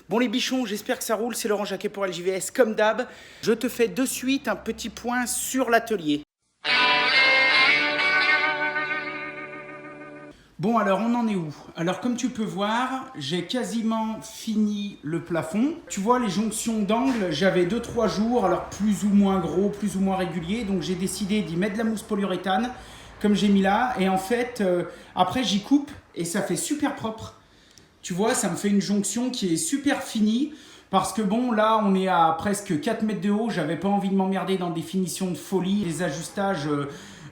Bon les bichons, j'espère que ça roule, c'est Laurent Jacquet pour LJVS. Comme d'hab, je te fais de suite un petit point sur l'atelier. Bon alors on en est où? Alors comme tu peux voir, j'ai quasiment fini le plafond. Tu vois les jonctions d'angle, j'avais 2-3 jours, alors plus ou moins gros, plus ou moins réguliers. Donc j'ai décidé d'y mettre de la mousse polyuréthane, comme j'ai mis là. Et en fait, après j'y coupe et ça fait super propre. Tu vois, ça me fait une jonction qui est super finie. Parce que bon, là, on est à presque 4 mètres de haut. J'avais pas envie de m'emmerder dans des finitions de folie, des ajustages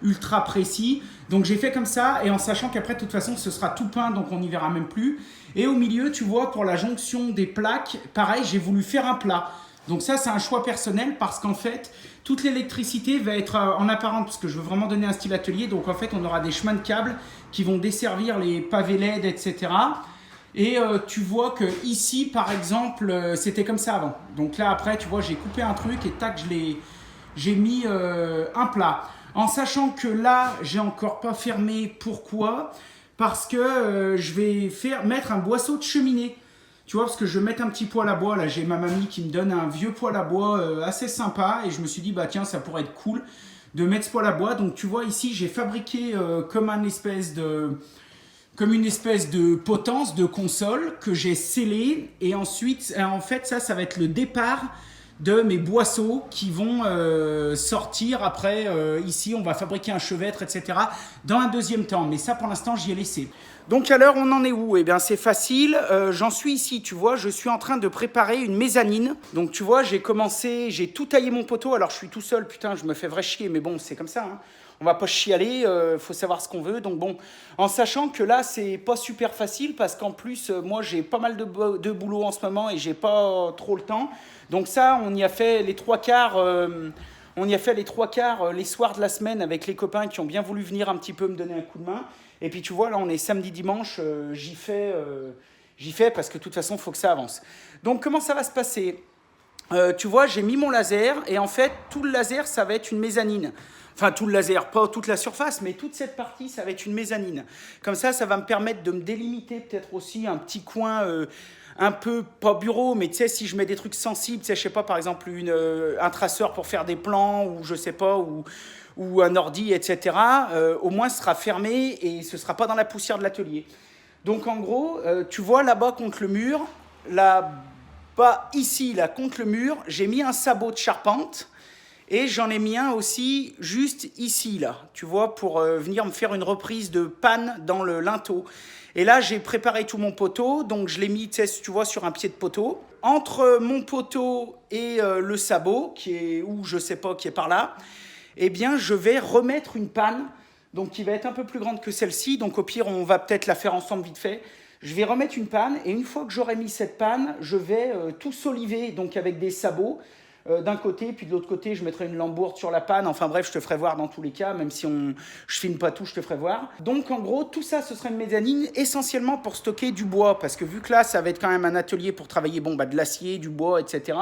ultra précis. Donc j'ai fait comme ça, et en sachant qu'après, de toute façon, ce sera tout peint, donc on n'y verra même plus. Et au milieu, tu vois, pour la jonction des plaques, pareil, j'ai voulu faire un plat. Donc ça, c'est un choix personnel, parce qu'en fait, toute l'électricité va être en apparente, parce que je veux vraiment donner un style atelier. Donc en fait, on aura des chemins de câbles qui vont desservir les pavés LED, etc. Et tu vois que ici, par exemple, c'était comme ça avant. Donc là, après, tu vois, j'ai coupé un truc et tac, j'ai mis un plat. En sachant que là, j'ai encore pas fermé. Pourquoi? Parce que je vais mettre un boisseau de cheminée. Tu vois, parce que je vais mettre un petit poêle à bois. Là, j'ai ma mamie qui me donne un vieux poêle à bois assez sympa. Et je me suis dit, bah tiens, ça pourrait être cool de mettre ce poêle à bois. Donc tu vois, ici, j'ai fabriqué comme une espèce de potence de console que j'ai scellée. Et ensuite, en fait, ça va être le départ de mes boisseaux qui vont sortir après. Ici, on va fabriquer un chevêtre, etc. dans un deuxième temps. Mais ça, pour l'instant, j'y ai laissé. Donc alors, on en est où? Eh bien, c'est facile. J'en suis ici, tu vois. Je suis en train de préparer une mezzanine. Donc, tu vois, j'ai tout taillé mon poteau. Alors, je suis tout seul. Putain, je me fais vrai chier. Mais bon, c'est comme ça, hein. On va pas chialer, faut savoir ce qu'on veut. Donc bon, en sachant que là, c'est pas super facile parce qu'en plus, moi, j'ai pas mal de boulot en ce moment et j'ai pas trop le temps. Donc ça, on y a fait les trois quarts. Les soirs de la semaine avec les copains qui ont bien voulu venir un petit peu me donner un coup de main. Et puis tu vois, là, on est samedi, dimanche, j'y fais parce que de toute façon, il faut que ça avance. Donc comment ça va se passer? Tu vois, j'ai mis mon laser et en fait, tout le laser, ça va être une mezzanine. Enfin, tout le laser, pas toute la surface, mais toute cette partie, ça va être une mezzanine. Comme ça va me permettre de me délimiter peut-être aussi un petit coin un peu, pas bureau, mais tu sais, si je mets des trucs sensibles, tu sais, je sais pas, par exemple, un traceur pour faire des plans, ou je sais pas, ou un ordi, etc., au moins, ce sera fermé et ce sera pas dans la poussière de l'atelier. Donc, en gros, tu vois là-bas contre le mur, là-bas, ici, là, contre le mur, j'ai mis un sabot de charpente. Et j'en ai mis un aussi juste ici, là, tu vois, pour venir me faire une reprise de panne dans le linteau. Et là, j'ai préparé tout mon poteau, donc je l'ai mis, tu vois, sur un pied de poteau. Entre mon poteau et le sabot, ou je sais pas, qui est par là, eh bien, je vais remettre une panne, donc qui va être un peu plus grande que celle-ci. Donc au pire, on va peut-être la faire ensemble vite fait. Je vais remettre une panne, et une fois que j'aurai mis cette panne, je vais tout soliver, donc avec des sabots, d'un côté, puis de l'autre côté, je mettrai une lambourde sur la panne. Enfin bref, je te ferai voir dans tous les cas, même si je filme pas tout, je te ferai voir. Donc en gros, tout ça, ce serait une mezzanine essentiellement pour stocker du bois, parce que vu que là, ça va être quand même un atelier pour travailler de l'acier, du bois, etc.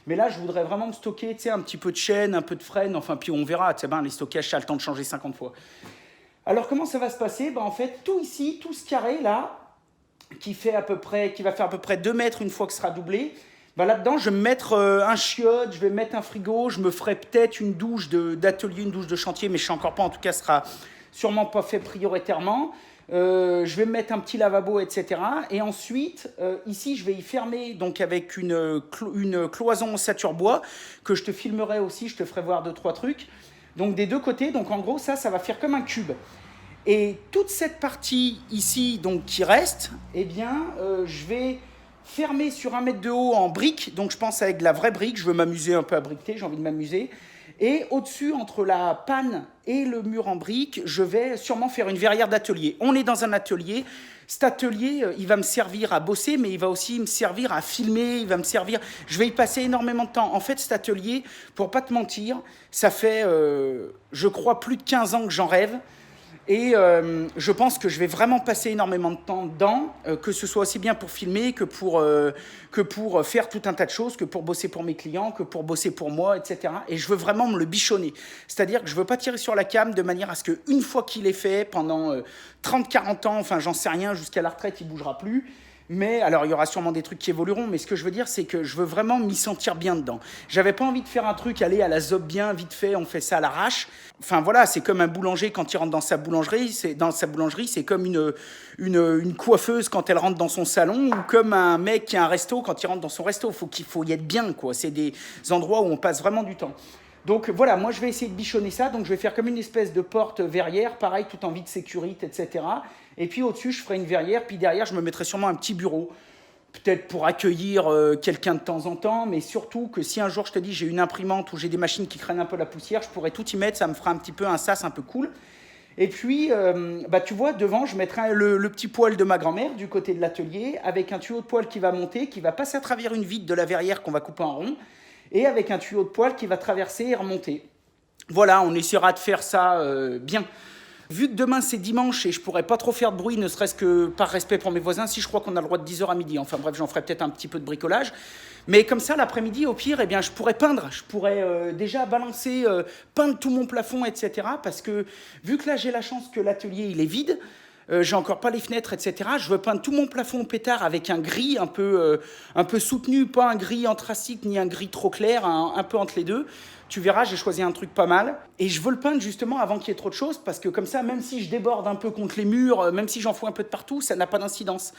Mais là, je voudrais vraiment me stocker, tu sais, un petit peu de chaîne, un peu de frêne, enfin, puis on verra, tu sais, les stockages, ça a le temps de changer 50 fois. Alors comment ça va se passer? En fait, tout ici, tout ce carré là, qui va faire à peu près 2 mètres une fois que ce sera doublé, là-dedans, je vais me mettre un chiotte, je vais mettre un frigo, je me ferai peut-être une douche d'atelier, une douche de chantier, mais je ne sais encore pas, en tout cas, ce sera sûrement pas fait prioritairement. Je vais me mettre un petit lavabo, etc. Et ensuite, ici, je vais y fermer donc avec une cloison ossature bois, que je te filmerai aussi, je te ferai voir 2-3 trucs. Donc des deux côtés, donc en gros, ça va faire comme un cube. Et toute cette partie ici, donc qui reste, eh bien, je vais fermé sur 1 mètre de haut en briques, donc je pense avec de la vraie brique, je veux m'amuser un peu à briqueter, j'ai envie de m'amuser. Et au-dessus, entre la panne et le mur en briques, je vais sûrement faire une verrière d'atelier. On est dans un atelier. Cet atelier, il va me servir à bosser, mais il va aussi me servir à filmer, il va me servir... Je vais y passer énormément de temps. En fait, cet atelier, pour pas te mentir, ça fait, je crois, plus de 15 ans que j'en rêve. Et je pense que je vais vraiment passer énormément de temps dedans, que ce soit aussi bien pour filmer que pour faire tout un tas de choses, que pour bosser pour mes clients, que pour bosser pour moi, etc. Et je veux vraiment me le bichonner. C'est-à-dire que je ne veux pas tirer sur la cam de manière à ce qu'une fois qu'il est fait, pendant 30-40 ans, enfin j'en sais rien, jusqu'à la retraite, il ne bougera plus. Mais alors, il y aura sûrement des trucs qui évolueront, mais ce que je veux dire, c'est que je veux vraiment m'y sentir bien dedans. J'avais pas envie de faire un truc, aller à la zob bien, vite fait, on fait ça à l'arrache. Enfin voilà, c'est comme un boulanger quand il rentre dans sa boulangerie, c'est comme une coiffeuse quand elle rentre dans son salon, ou comme un mec qui a un resto quand il rentre dans son resto. Qu'il faut y être bien, quoi. C'est des endroits où on passe vraiment du temps. Donc voilà, moi je vais essayer de bichonner ça, donc je vais faire comme une espèce de porte verrière, pareil, tout en vide sécurité, etc. Et puis au-dessus, je ferai une verrière, puis derrière, je me mettrai sûrement un petit bureau, peut-être pour accueillir quelqu'un de temps en temps, mais surtout que si un jour je te dis j'ai une imprimante ou j'ai des machines qui craignent un peu la poussière, je pourrais tout y mettre, ça me fera un petit peu un sas un peu cool. Et puis, tu vois, devant, je mettrai le petit poêle de ma grand-mère du côté de l'atelier, avec un tuyau de poêle qui va monter, qui va passer à travers une vitre de la verrière qu'on va couper en rond, et avec un tuyau de poêle qui va traverser et remonter. Voilà, on essaiera de faire ça bien. Vu que demain c'est dimanche et je pourrais pas trop faire de bruit, ne serait-ce que par respect pour mes voisins, si je crois qu'on a le droit de 10h à midi. Enfin bref, j'en ferai peut-être un petit peu de bricolage. Mais comme ça, l'après-midi, au pire, eh bien, je pourrais peindre. Je pourrais déjà balancer, peindre tout mon plafond, etc. Parce que vu que là, j'ai la chance que l'atelier, il est vide, j'ai encore pas les fenêtres, etc. Je veux peindre tout mon plafond au pétard avec un gris un peu soutenu, pas un gris anthracite ni un gris trop clair, un peu entre les deux. Tu verras, j'ai choisi un truc pas mal. Et je veux le peindre justement avant qu'il y ait trop de choses, parce que comme ça, même si je déborde un peu contre les murs, même si j'en fous un peu de partout, ça n'a pas d'incidence.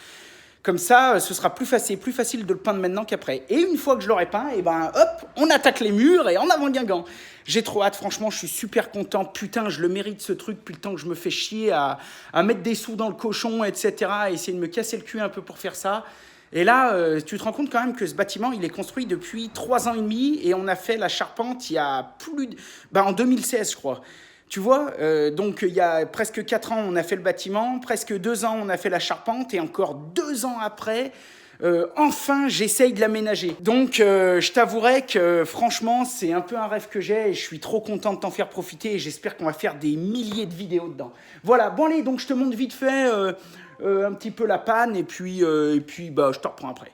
Comme ça, ce sera plus facile de le peindre maintenant qu'après. Et une fois que je l'aurai peint, et ben hop, on attaque les murs et en avant Guingamp. J'ai trop hâte, franchement, je suis super content. Putain, je le mérite ce truc, depuis le temps que je me fais chier à mettre des sous dans le cochon, etc. À essayer de me casser le cul un peu pour faire ça. Et là, tu te rends compte quand même que ce bâtiment, il est construit depuis 3 ans et demi et on a fait la charpente il y a en 2016, je crois. Tu vois, donc il y a presque 4 ans, on a fait le bâtiment, presque 2 ans, on a fait la charpente, et encore 2 ans après, enfin, j'essaye de l'aménager. Donc, je t'avouerai que franchement, c'est un peu un rêve que j'ai, et je suis trop content de t'en faire profiter, et j'espère qu'on va faire des milliers de vidéos dedans. Voilà, bon allez, donc je te montre vite fait un petit peu la panne, et puis je te reprends après.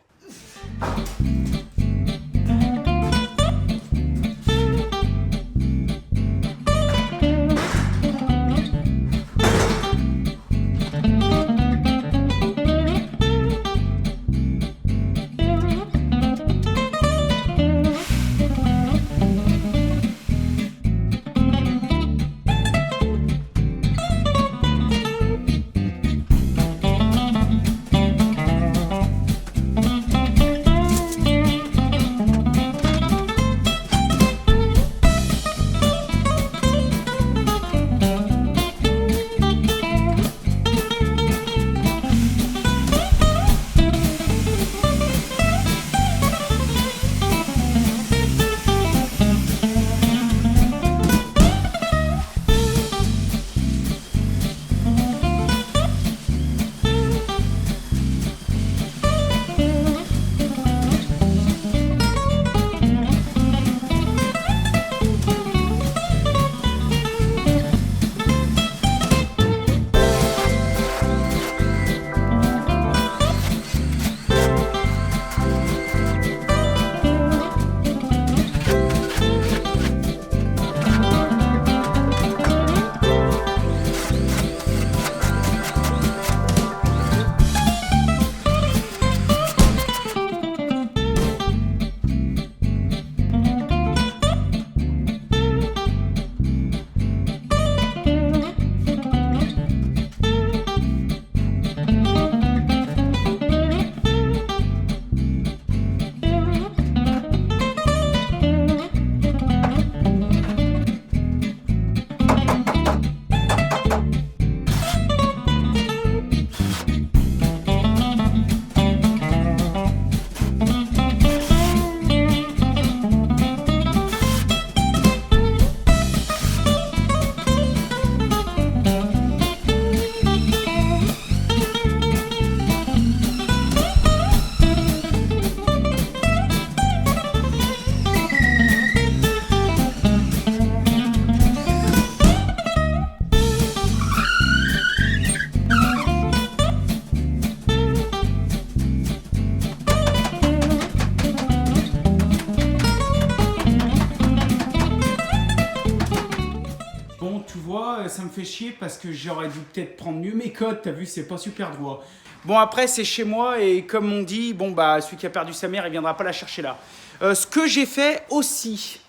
ça me fait chier parce que j'aurais dû peut-être prendre mieux mes codes. T'as vu, c'est pas super droit. Bon, après, c'est chez moi et comme on dit, bon, bah, celui qui a perdu sa mère, il viendra pas la chercher là. Ce que j'ai fait aussi,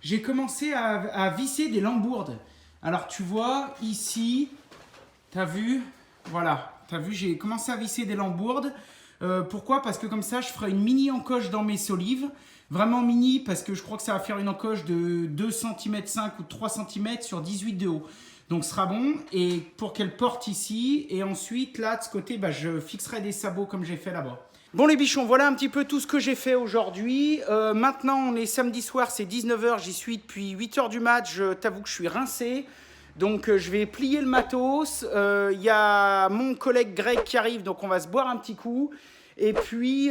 j'ai commencé à visser des lambourdes. Alors, tu vois, ici, t'as vu, voilà, t'as vu, j'ai commencé à visser des lambourdes. Pourquoi? Parce que comme ça, je ferai une mini encoche dans mes solives. Vraiment mini, parce que je crois que ça va faire une encoche de 2 cm 5 ou 3 cm sur 18 de haut. Donc, ce sera bon. Et pour qu'elle porte ici. Et ensuite, là, de ce côté, bah, je fixerai des sabots comme j'ai fait là-bas. Bon, les bichons, voilà un petit peu tout ce que j'ai fait aujourd'hui. Maintenant, on est samedi soir, c'est 19 h. J'y suis depuis 8 h du mat. Je t'avoue que je suis rincé. Donc, je vais plier le matos. Il y a mon collègue Greg qui arrive. Donc, on va se boire un petit coup. Et puis,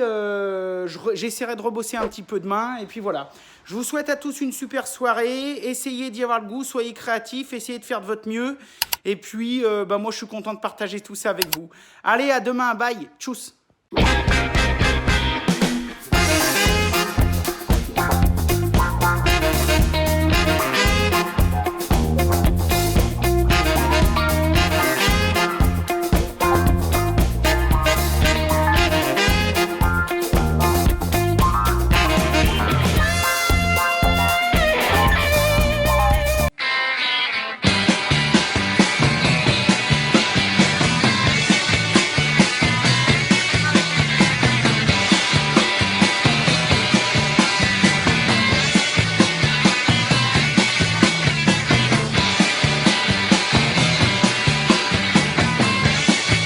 j'essaierai de rebosser un petit peu demain. Et puis voilà. Je vous souhaite à tous une super soirée. Essayez d'y avoir le goût. Soyez créatifs. Essayez de faire de votre mieux. Et puis, moi, je suis content de partager tout ça avec vous. Allez, à demain. Bye. Tchuss.